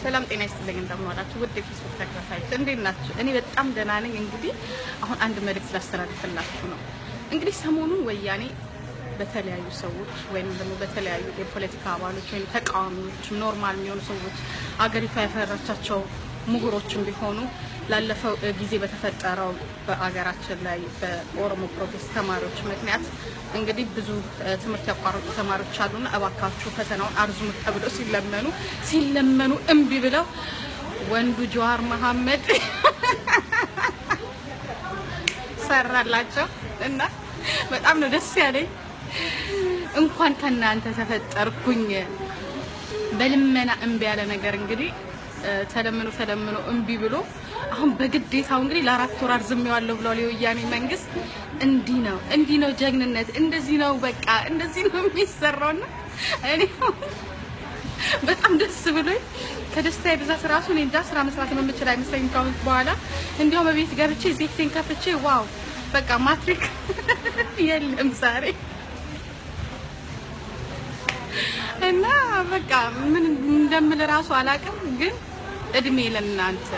ሰላም ጤና ይስጥልኝ እንደምዋላችሁ ውድ የፌስቡክ ተከታታዮች እንዴት ናችሁ? እኔ በጣም ደህና ነኝ። እንግዲህ አሁን አንድ መልእክት ላስተላልፍላችሁ ነው። እንግዲህ ሰሞኑን ወያኔ በተለያዩ ሰዎች ወይም ደግሞ በተለያዩ የፖለቲካ አባሎች ወይም ተቃዋሚዎች ኖርማል የሚሆኑ ሰዎች አገሪቷ ያፈራቻቸው ምሁሮችም ቢሆኑ ላለፈው ጊዜ በተፈጠረው በአገራችን ላይ በኦሮሞ ፕሮቴስት ተማሪዎች ምክንያት እንግዲህ ብዙ ትምህርት ያቋረጡ ተማሪዎች አሉና እባካችሁ ፈተናውን አርዙም ተብለው ሲለመኑ እምቢ ብለው ወንዱ ጀዋር መሐመድ ሰራላቸው እና በጣም ነው ደስ ያለኝ። እንኳን ከናንተ ተፈጠርኩኝ በልመና እምቢ ያለ ነገር እንግዲህ ተለምኖ እምቢ ብሎ አሁን በግዴታው እንግዲህ ለ4 ወር አርዝሜዋለሁ ብለው የወያኔ መንግስት እንዲህ ነው ጀግንነት፣ እንደዚህ ነው በቃ እንደዚህ ነው የሚሰራውና እኔ በጣም ደስ ብሎኝ ከደስታዬ ብዛት ራሱ እኔ እንጃ ስራ መስራት ነው የምችል አይመስለኝም። ካሁን በኋላ እንዲያው በቤት ገብቼ ዜክቴን ከፍቼ ዋው በቃ ማትሪክ የለም ዛሬ እና በቃ ምን እንደምል ራሱ አላውቅም። ግን እድሜ ለእናንተ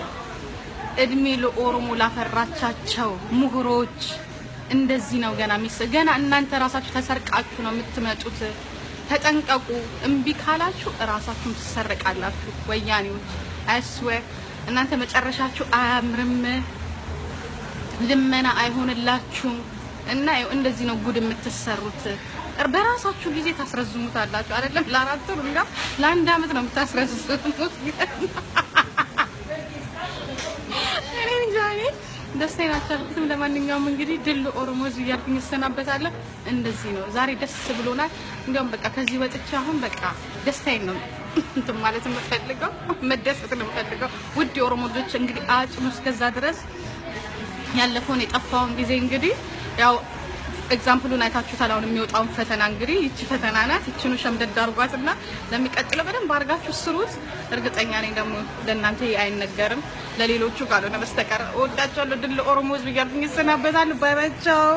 እድሜ ለኦሮሞ ላፈራቻቸው ምሁሮች እንደዚህ ነው ገና እናንተ ራሳችሁ ተሰርቃችሁ ነው የምትመጡት። ተጠንቀቁ። እምቢ ካላችሁ ራሳችሁን ትሰርቃላችሁ። ወያኔዎች አይስዌር እናንተ መጨረሻችሁ አያምርም፣ ልመና አይሆንላችሁም። እና እንደዚህ ነው ጉድ የምትሰሩት። በራሳችሁ ጊዜ ታስረዝሙታላችሁ አይደለም ለ4 ወር እንዳ ለ1 አመት ነው የምታስረዝሙት። እኔ እንጃኔ ደስታዬን አልቻልኩትም። ለማንኛውም እንግዲህ ድል ኦሮሞ ህዝብ እያልኩኝ እሰናበታለሁ። እንደዚህ ነው ዛሬ ደስ ብሎናል። እንዲያውም በቃ ከዚህ ወጥቼ አሁን በቃ ደስታዬን ነው እንትን ማለት የምፈልገው፣ መደሰት ነው የምፈልገው። ውድ የኦሮሞ ልጆች እንግዲህ አጭኑ እስከዛ ድረስ ያለፈውን የጠፋውን ጊዜ እንግዲህ ያው ኤግዛምፕሉን አይታችሁታል። አሁን የሚወጣውን ፈተና እንግዲህ ይቺ ፈተና ናት። ይቺኑ ሸምደድ አድርጓትና ለሚቀጥለው በደንብ አድርጋችሁ ስሩት። እርግጠኛ ነኝ ደግሞ ለእናንተ አይነገርም፣ ለሌሎቹ ካልሆነ በስተቀር። እወዳችኋለሁ። ድል ኦሮሞ ህዝብ እያልኩኝ እሰናበታለሁ። ባይ ባይ ቻው።